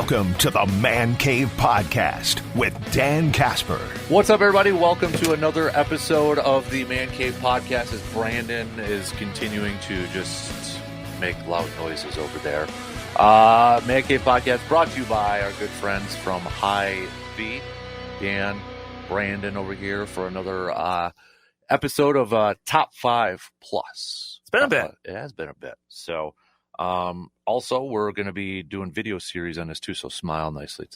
Welcome to the Man Cave Podcast with Dan Casper. What's up, everybody? Welcome to another episode of the Man Cave Podcast as Brandon is continuing to just make loud noises over there. Man Cave Podcast brought to you by our good friends from Hy-Vee. Dan, Brandon over here for another episode of Top 5 Plus. It's been a bit. It has been a bit. So, also, we're going to be doing video series on this too, so smile nicely.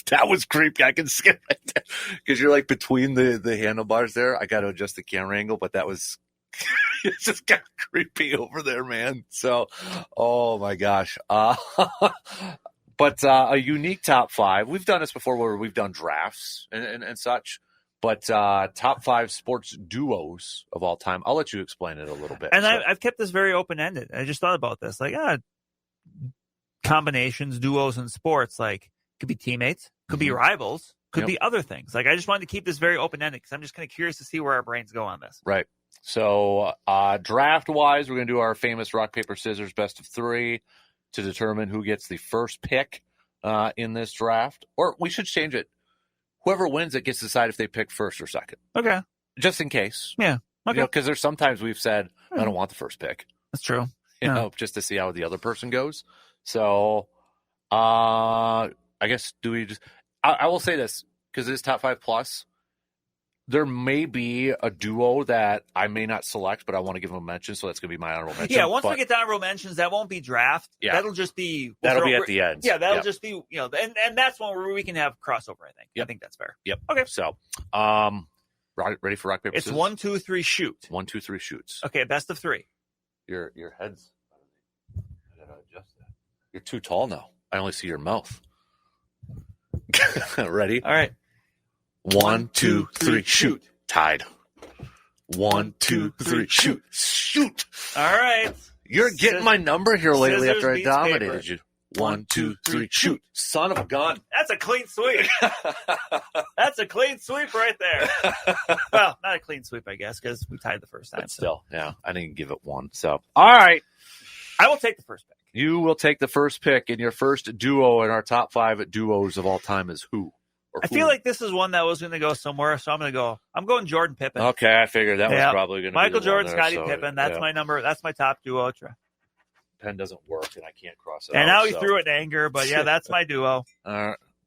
That was creepy. I can skip it because you're like between the handlebars there. I got to adjust the camera angle, but that was it's just kind of creepy over there, man. So, oh my gosh. But a unique top 5. We've done this before where we've done drafts and such. But top 5 sports duos of all time. I'll let you explain it a little bit. And I've kept this very open-ended. I just thought about this. Like, combinations, duos in sports, like, could be teammates, could be rivals, could be other things. Like, I just wanted to keep this very open-ended because I'm just kind of curious to see where our brains go on this. Right. So, draft-wise, we're going to do our famous rock, paper, scissors best of 3 to determine who gets the first pick in this draft. Or we should change it. Whoever wins it gets to decide if they pick first or second. Okay. Just in case. Yeah. Okay. Because there's sometimes we've said, I don't want the first pick. That's true. You know, just to see how the other person goes. So, I guess, do we just... I will say this, because it is top 5 plus. There may be a duo that I may not select, but I want to give them a mention, so that's going to be my honorable mention. Yeah, once we get to honorable mentions, that won't be draft. Yeah. That'll just be... That'll be at the end. Yeah, that'll just be, and that's one where we can have crossover, I think. Yep. I think that's fair. Yep. Okay. So, ready for rock, paper, It's scissors? 1, 2, 3, shoot. 1, 2, 3, shoots. Okay, best of 3. Your head's... I gotta adjust that. You're too tall now. I only see your mouth. Ready? All right. 1, 2, 3, shoot. Tied. 1, 2, 3, shoot. Shoot. All right. You're getting my number here lately scissors after I beats dominated paper. you. 1, 2, 3, shoot. Son of a gun. That's a clean sweep. That's a clean sweep right there. Well, not a clean sweep, I guess, because we tied the first time. But still, yeah, I didn't give it 1. So, all right. I will take the first pick. You will take the first pick, and your first duo in our top 5 duos of all time is who? I feel like this is one that was going to go somewhere, so I'm going Jordan Pippen. Okay, I figured that was probably going to be Michael the Jordan, one there, Scottie Pippen. That's my number. That's my top duo. Pen doesn't work, and I can't cross it and out. now he threw it in anger, but yeah, that's my duo.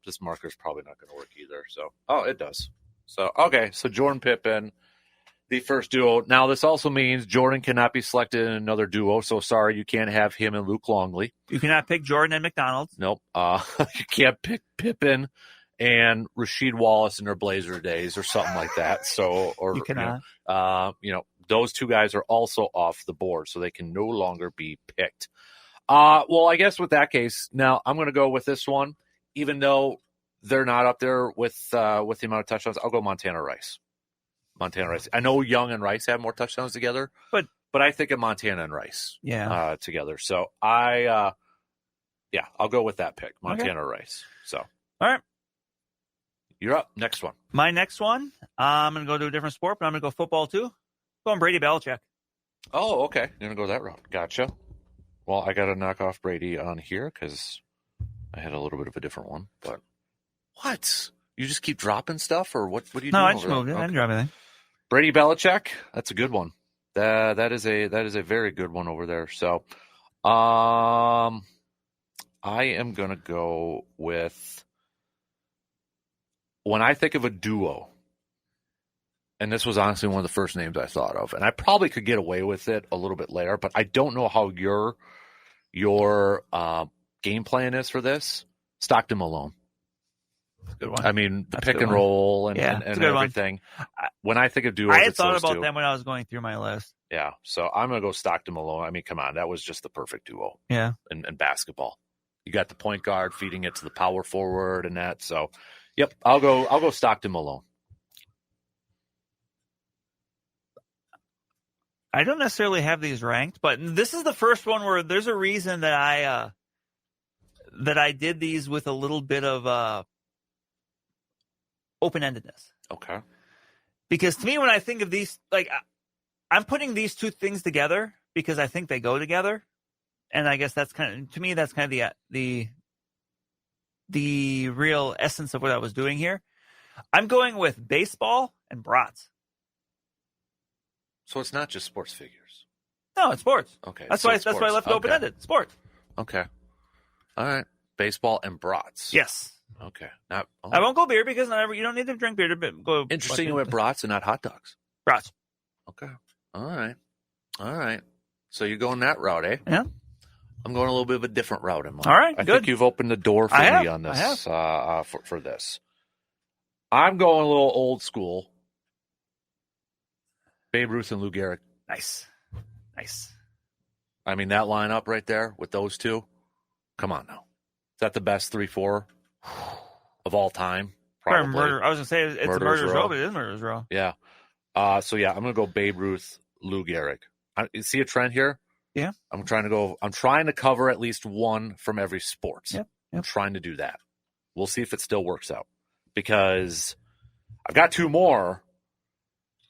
This marker's probably not going to work either. So, it does. So, okay, so Jordan Pippen, the first duo. Now, this also means Jordan cannot be selected in another duo. So, sorry, you can't have him and Luke Longley. You cannot pick Jordan and McDonald's. Nope. You can't pick Pippen and Rasheed Wallace in their Blazer days or something like that. So, or you cannot. Those two guys are also off the board, so they can no longer be picked. Well, I guess with that case, now I'm going to go with this one, even though they're not up there with the amount of touchdowns. I'll go Montana Rice. I know Young and Rice have more touchdowns together, but I think of Montana and Rice together. So I'll go with that pick, Montana Rice. So all right. You're up. Next one. My next one, I'm going to go to a different sport, but I'm going to go football too. Going Brady Belichick. Oh, okay. You're going to go that route. Gotcha. Well, I got to knock off Brady on here because I had a little bit of a different one. But what? You just keep dropping stuff, or what? What do you do? No, I just moved it. I didn't drop anything. Brady Belichick. That's a good one. That is a very good one over there. So, I am going to go with, when I think of a duo, and this was honestly one of the first names I thought of, and I probably could get away with it a little bit later, but I don't know how your game plan is for this. Stockton Malone. Good one. I mean, the pick and roll and everything. When I think of duos, I had thought about them when I was going through my list. Yeah, so I'm going to go Stockton Malone. I mean, come on, that was just the perfect duo. Yeah, in basketball, you got the point guard feeding it to the power forward and that. So, yep, I'll go Stockton Malone. I don't necessarily have these ranked, but this is the first one where there's a reason that I did these with a little bit of open-endedness. Okay. Because to me, when I think of these, like, I'm putting these two things together because I think they go together, and I guess that's kind of, to me, that's kind of the the real essence of what I was doing here. I'm going with baseball and brats. So it's not just sports figures. No, it's sports. Okay. That's so why it's I sports. left it open-ended. Sports. Okay. All right. Baseball and brats. Yes. Okay. Now, I won't go beer because you don't need to drink beer to go. Interesting you went brats and not hot dogs. Brats. Okay. All right. So you're going that route, eh? Yeah. I'm going a little bit of a different route in mine. All right, I good. think you've opened the door for me on this. For this, I'm going a little old school. Babe Ruth and Lou Gehrig. Nice. I mean, that lineup right there with those two. Come on now. Is that the best 3-4 of all time? Probably. Murder. I was gonna say it's a murderer's row, but it is murderer's row. Yeah. So yeah, I'm gonna go Babe Ruth, Lou Gehrig. You see a trend here? Yeah. I'm trying to cover at least one from every sport. Yep. I'm trying to do that. We'll see if it still works out because I've got two more,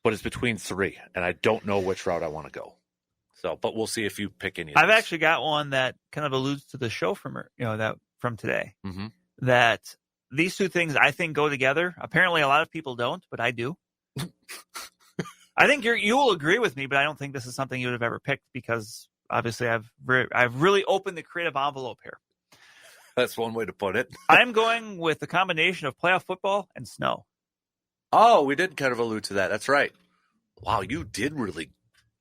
but it's between three, and I don't know which route I want to go. So, but we'll see if you pick any. I've actually got one that kind of alludes to the show from today. Mm-hmm. That these two things I think go together. Apparently, a lot of people don't, but I do. I think you will agree with me, but I don't think this is something you would have ever picked because obviously I've really opened the creative envelope here. That's one way to put it. I'm going with the combination of playoff football and snow. Oh, we did kind of allude to that. That's right. Wow, you did really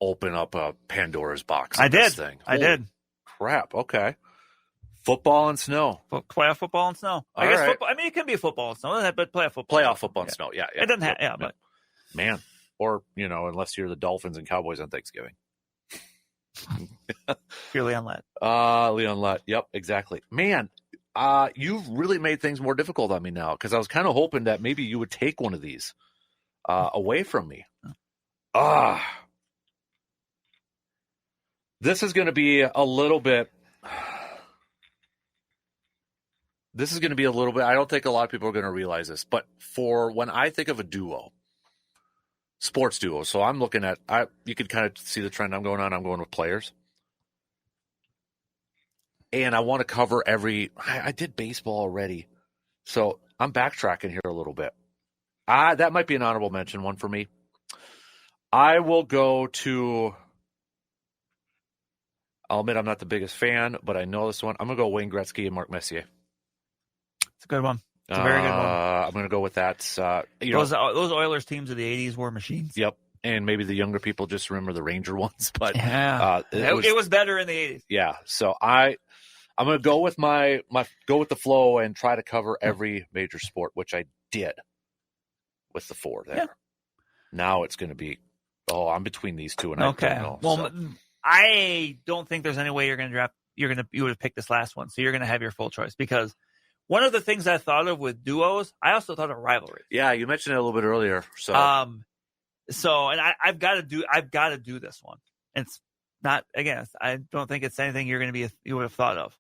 open up a Pandora's box. I did. This thing. I did. Crap. Okay. Football and snow. Playoff football and snow. I guess football. I mean, it can be football and snow, but playoff football. Playoff football and snow. Yeah. It doesn't have. But man, or unless you're the Dolphins and Cowboys on Thanksgiving. You're Leon Lett. Leon Lett. Yep, exactly. Man, you've really made things more difficult on me now because I was kind of hoping that maybe you would take one of these away from me. This is going to be a little bit. I don't think a lot of people are going to realize this, but for when I think of a duo, sports duo, so I'm looking at, you could kind of see the trend I'm going on. I'm going with players. And I want to cover I did baseball already. So I'm backtracking here a little bit. That might be an honorable mention one for me. I will go to, I'll admit I'm not the biggest fan, but I know this one. I'm going to go Wayne Gretzky and Mark Messier. It's a good one. It's a very good one. I'm going to go with that. Those Oilers teams of the 80s were machines. Yep. And maybe the younger people just remember the Ranger ones, but it was better in the 80s. Yeah. So I'm going to go with go with the flow and try to cover every major sport, which I did with the four there. Yeah. Now it's going to be, I'm between these two, and I don't know. Well, so. I don't think there's any way you're going to draft. You would have picked this last one, so you're going to have your full choice because one of the things I thought of with duos, I also thought of rivalries. Yeah, you mentioned it a little bit earlier. So, and I've got to do this one. It's not, again, I don't think it's anything you would have thought of.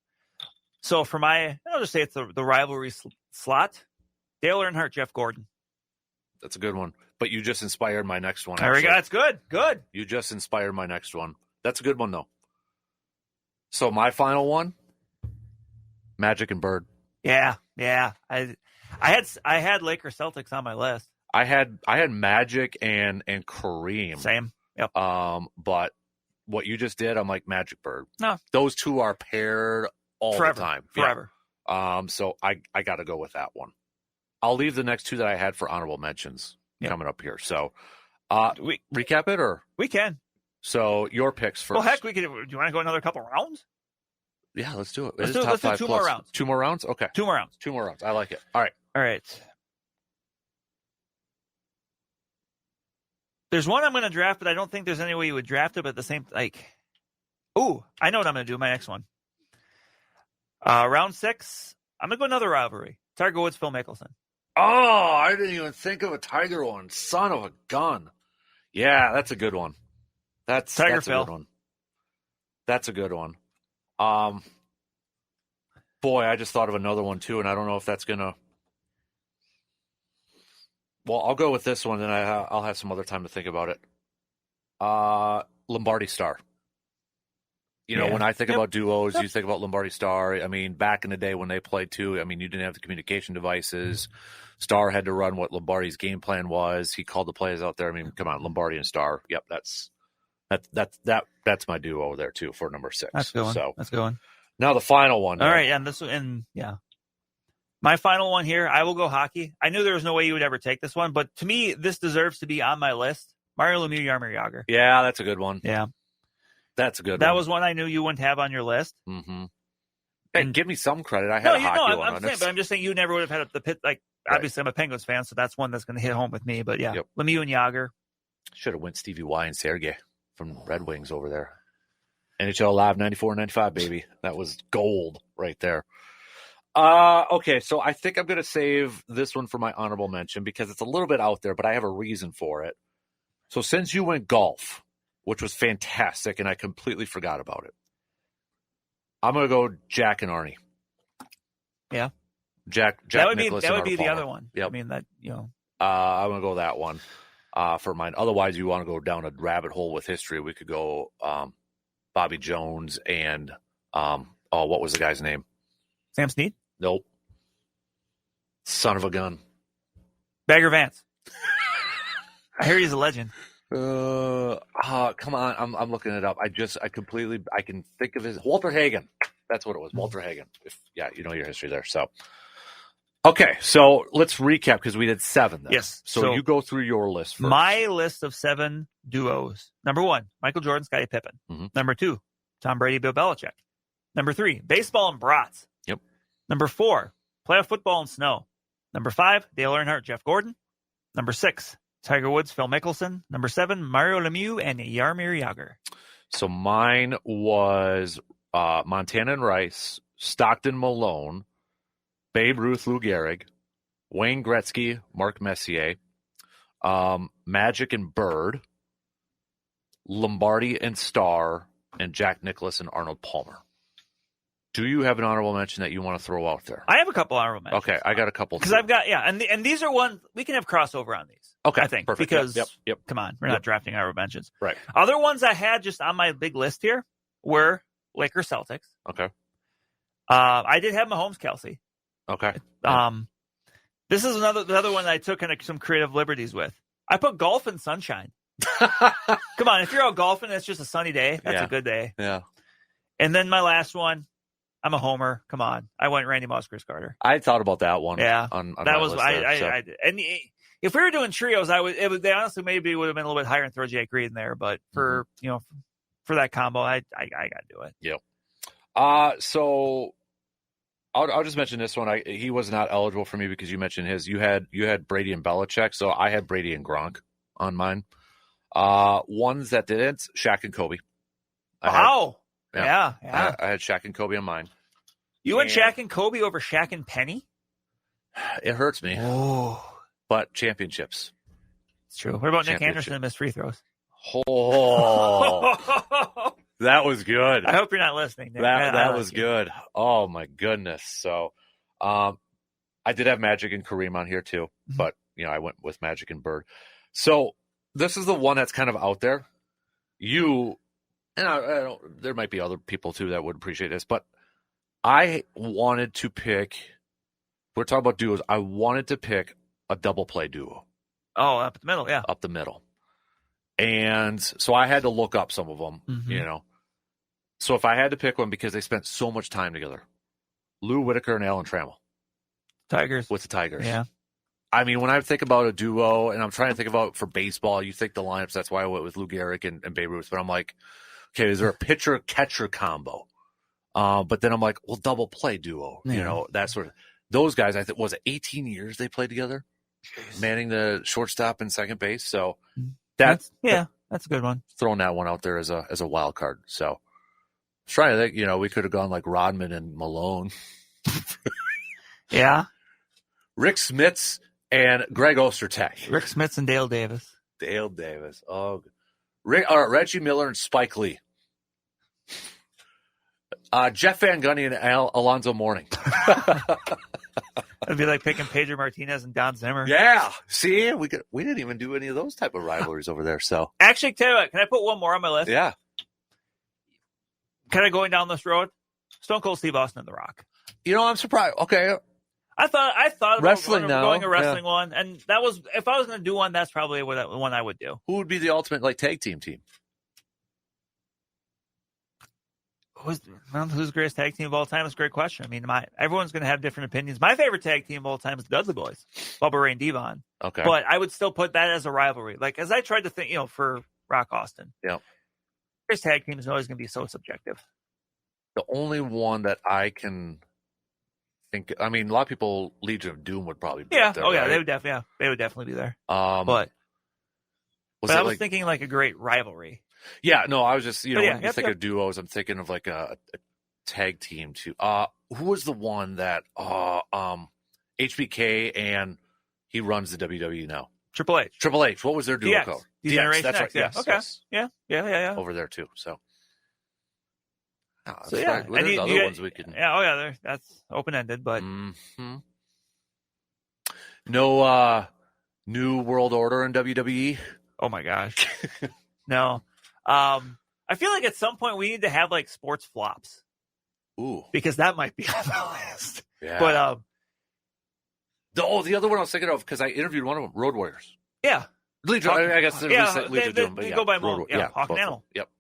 So for I'll just say it's the rivalry slot. Dale Earnhardt, Jeff Gordon. That's a good one. But you just inspired my next one. There we go. That's good. Good. You just inspired my next one. That's a good one, though. So my final one, Magic and Bird. Yeah. I had Lakers Celtics on my list. I had Magic and Kareem. Same. Yep. But what you just did, I'm like Magic Bird. No, those two are paired all the time, forever. Yeah. So I got to go with that one. I'll leave the next two that I had for honorable mentions coming up here. So, we recap it or we can. So your picks first. Well, heck, we could. Do you want to go another couple rounds? Yeah, let's do it. Let's do two more rounds. 2 more rounds? Okay. 2 more rounds. 2 more rounds. I like it. All right. There's one I'm going to draft, but I don't think there's any way you would draft it, but at the same, I know what I'm going to do. My next one. Round 6, I'm going to go another rivalry. Tiger Woods, Phil Mickelson. Oh, I didn't even think of a Tiger one. Son of a gun. Yeah, that's a good one. That's Phil. A good one. That's a good one. Boy, I just thought of another one too, and I don't know if that's gonna. Well, I'll go with this one, and I'll have some other time to think about it. Lombardi Star. when I think about duos, you think about Lombardi Star. I mean, back in the day when they played too, I mean, you didn't have the communication devices. Star had to run what Lombardi's game plan was. He called the plays out there. I mean, come on, Lombardi and Star. Yep, that's my duo there too for number 6. That's going. So that's going. Now the final one. All right, my final one here. I will go hockey. I knew there was no way you would ever take this one, but to me, this deserves to be on my list. Mario Lemieux, Jaromir Jagr. Yeah, that's a good one. Yeah, that's a good one. That was one I knew you wouldn't have on your list. Mm-hmm. And give me some credit. I had a hockey one on it. But I'm just saying you never would have had the pit. Like, obviously, I'm a Penguins fan, so that's one that's going to hit home with me. But yeah, Lemieux and Jagr. Should have went Stevie Y and Sergei from Red Wings over there. NHL Live 94-95, baby. That was gold right there. Okay, so I think I'm going to save this one for my honorable mention because it's a little bit out there, but I have a reason for it. So since you went golf, which was fantastic, and I completely forgot about it, I'm going to go Jack and Arnie. Yeah. Jack that would Nicklaus be, and that would be Arnold the Palmer. other one. Yep. I mean, that, I'm going to go that one for mine. Otherwise, you want to go down a rabbit hole with history, we could go Bobby Jones and, what was the guy's name? Sam Snead? Nope. Son of a gun. Bagger Vance. I hear he's a legend. Come on. I'm looking it up. I can think of his Walter Hagen. That's what it was. Walter Hagen. You know your history there. So, okay. So let's recap because we did 7 then. Yes. So you go through your list first. My list of 7 duos. Number 1, Michael Jordan, Scottie Pippen. Mm-hmm. Number 2, Tom Brady, Bill Belichick. Number 3, baseball and brats. Yep. Number 4, playoff football and snow. Number 5, Dale Earnhardt, Jeff Gordon. Number 6, Tiger Woods, Phil Mickelson. Number 7, Mario Lemieux and Jaromir Jagr. So mine was Montana and Rice, Stockton Malone, Babe Ruth, Lou Gehrig, Wayne Gretzky, Mark Messier, Magic and Bird, Lombardi and Star, and Jack Nicklaus and Arnold Palmer. Do you have an honorable mention that you want to throw out there? I have a couple honorable mentions. Okay, I got a couple. Because I've got, and these are ones, we can have crossover on these. Okay, I think. perfect. Because, yep. Come on, we're not drafting honorable mentions. Right. Other ones I had just on my big list here were Lakers Celtics. Okay. I did have Mahomes Kelsey. Okay. This is another one that I took some creative liberties with. I put golf and sunshine. Come on, if you're out golfing, it's just a sunny day. That's a good day. Yeah. And then my last one, I'm a homer. Come on, I went Randy Moss, Chris Carter. I thought about that one. Yeah, on that was I did. And if we were doing trios, they honestly maybe would have been a little bit higher and throw Jake Reed in there. But for for that combo, I got to do it. Yep. So I'll just mention this one. He was not eligible for me because you mentioned his. You had Brady and Belichick, so I had Brady and Gronk on mine. Ones that didn't, Shaq and Kobe. Yeah. I had Shaq and Kobe on mine. You went Shaq and Kobe over Shaq and Penny? It hurts me. Oh. But championships. It's true. What about Nick Anderson and missed free throws? Oh. That was good. I hope you're not listening, Nick. That was good. Oh, my goodness. So I did have Magic and Kareem on here, too. But, I went with Magic and Bird. So this is the one that's kind of out there. There might be other people, too, that would appreciate this. But I wanted to pick, we're talking about duos, I wanted to pick a double play duo. Oh, up the middle, yeah. Up the middle. And so I had to look up some of them, So if I had to pick one, because they spent so much time together, Lou Whitaker and Alan Trammell. Tigers. With the Tigers. Yeah. I mean, when I think about a duo, and I'm trying to think about for baseball, you think the lineups, that's why I went with Lou Gehrig and Babe Ruth. But I'm like, okay, is there a pitcher-catcher combo? But then I'm like, well, double play duo, that sort of. Those guys, I think, was it 18 years they played together? Jeez. Manning the shortstop and second base. So that's a good one. Throwing that one out there as a wild card. So I was trying to think, we could have gone like Rodman and Malone. Yeah. Rick Smits and Greg Ostertag. Rick Smits and Dale Davis. Oh, Reggie Miller and Spike Lee. Jeff Van Gundy and Alonzo Mourning. It'd be like picking Pedro Martinez and Don Zimmer. Yeah. See, we didn't even do any of those type of rivalries over there. So actually, tell you what, can I put one more on my list? Yeah. kind of going down this road, Stone Cold Steve Austin and The Rock. You know, I'm surprised. Okay. I thought about Wrestling going now, a wrestling one, and that was, if I was going to do one, that's probably one I would do. Who would be the ultimate like tag team? Who's the greatest tag team of all time? Is a great question. I mean, everyone's going to have different opinions. My favorite tag team of all time is the Dudley Boys, Bubba Ray and Devon. Okay. But I would still put that as a rivalry. Like, as I tried to think, for Rock Austin. Yeah. Greatest tag team is always going to be so subjective. The only one that I can think, I mean, a lot of people, Legion of Doom would probably be Yeah. there, Oh yeah, right? they would definitely be there. But I was thinking like a great rivalry. Yeah, no, I was just, when you think yep. of duos, I'm thinking of like a tag team too. Who was the one that HBK and he runs the WWE now? Triple H. Triple H. What was their duo called? DX. That's right. Yeah. Yes, Okay. yes. Yeah. Over there too. So. So yeah, right. There's other ones we can. Yeah. Oh yeah. That's open ended, but. Mm-hmm. No new world order in WWE. Oh my gosh. No. I feel like at some point we need to have like sports flops. Ooh. Because that might be on the list. Yeah. But the other one I was thinking of, because I interviewed one of them, Road Warriors. Yeah. Legion, I guess Legion Doom, but they yeah, go by Road, Hawk and Animal. Yep.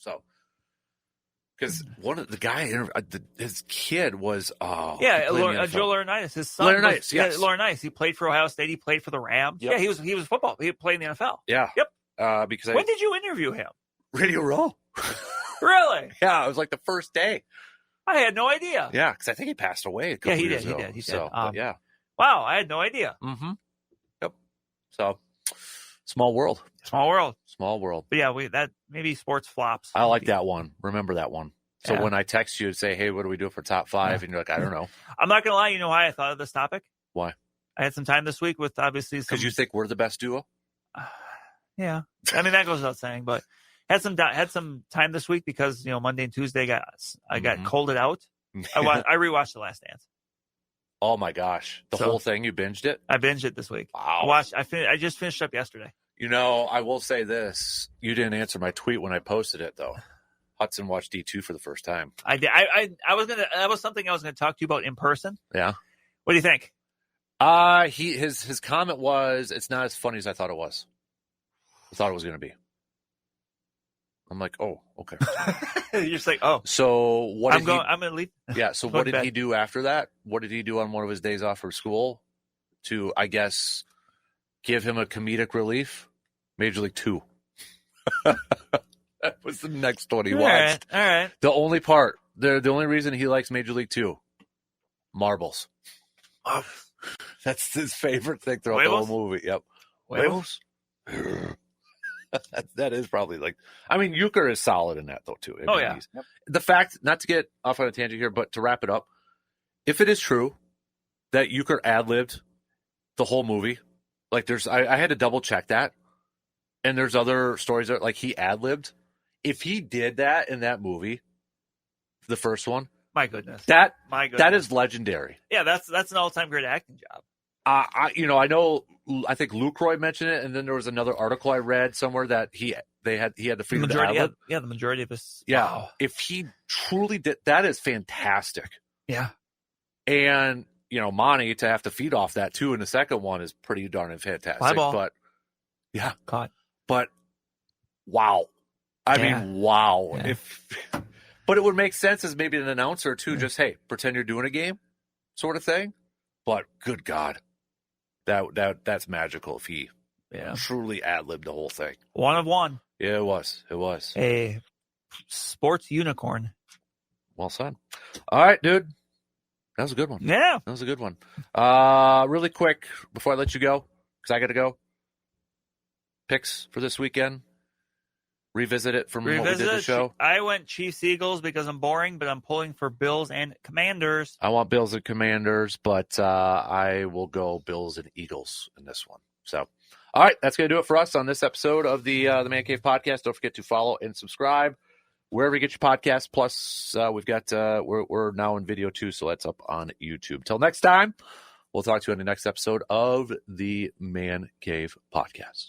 So, because one of the guy, his kid was Joe Laurinaitis, his son. Laurinaitis, yes. Laurinaitis. He played for Ohio State. He played for the Rams. Yep. Yeah, he was football. He played in the NFL. Yeah. Yep. Because when did you interview him? Radio Row. Really? Yeah, it was like the first day. I had no idea. Yeah, because I think he passed away a couple years ago. He did. So, yeah. Wow, I had no idea. Mm-hmm. Yep. So, small world. Small world. But yeah, that maybe sports flops. I like that one. Remember that one. So when I text you and say, hey, what do we do for top 5? And you're like, I don't know. I'm not going to lie. You know why I thought of this topic? Why? I had some time this week with obviously because you think we're the best duo. Yeah, I mean that goes without saying, but had some time this week because Monday and Tuesday I got colded out. I rewatched The Last Dance. Oh my gosh, the whole thing, you binged it? I binged it this week. Wow. I just finished up yesterday. I will say this: you didn't answer my tweet when I posted it though. Hudson watched D2 for the first time. I did. That was something I was gonna talk to you about in person. Yeah. What do you think? His comment was, it's not as funny as I thought it was. I thought it was going to be. I'm like, oh, okay. You're just like, oh. So what? I'm going to leave. Yeah. So what did he do after that? What did he do on one of his days off from school to, I guess, give him a comedic relief? Major League 2. That was the next one he watched. All right. The only part, the only reason he likes Major League 2, marbles. Oh. That's his favorite thing throughout the whole movie. Yep. Huevos? That is probably Euchre is solid in that though too. Yeah. The fact, not to get off on a tangent here, but to wrap it up, if it is true that Euchre ad-libbed the whole movie, like I had to double check that, and there's other stories that he ad-libbed. If he did that in that movie, the first one, my goodness, that is legendary. Yeah, that's an all-time great acting job. I think Lucroy mentioned it, and then there was another article I read somewhere that he had the freedom to ad-lib. The majority of us. Yeah, wow. If he truly did, that is fantastic. Yeah, and Monty to have to feed off that too in the second one is pretty darn fantastic. Eyeball. But yeah, God, but wow, I mean wow. Yeah. But it would make sense as maybe an announcer too. Yeah. Just hey, pretend you're doing a game, sort of thing. But good God. That's magical if he truly ad-libbed the whole thing. One of one. Yeah, it was. A sports unicorn. Well said. All right, dude. That was a good one. Yeah. That was a good one. Really quick, before I let you go, because I got to go. Picks for this weekend. Revisit it from what we did the show. I went Chiefs Eagles because I'm boring, but I'm pulling for Bills and Commanders. I want Bills and Commanders, but I will go Bills and Eagles in this one. So, all right, that's going to do it for us on this episode of the Man Cave Podcast. Don't forget to follow and subscribe wherever you get your podcasts. Plus, we've got we're now in video too, so that's up on YouTube. Till next time, we'll talk to you on the next episode of the Man Cave Podcast.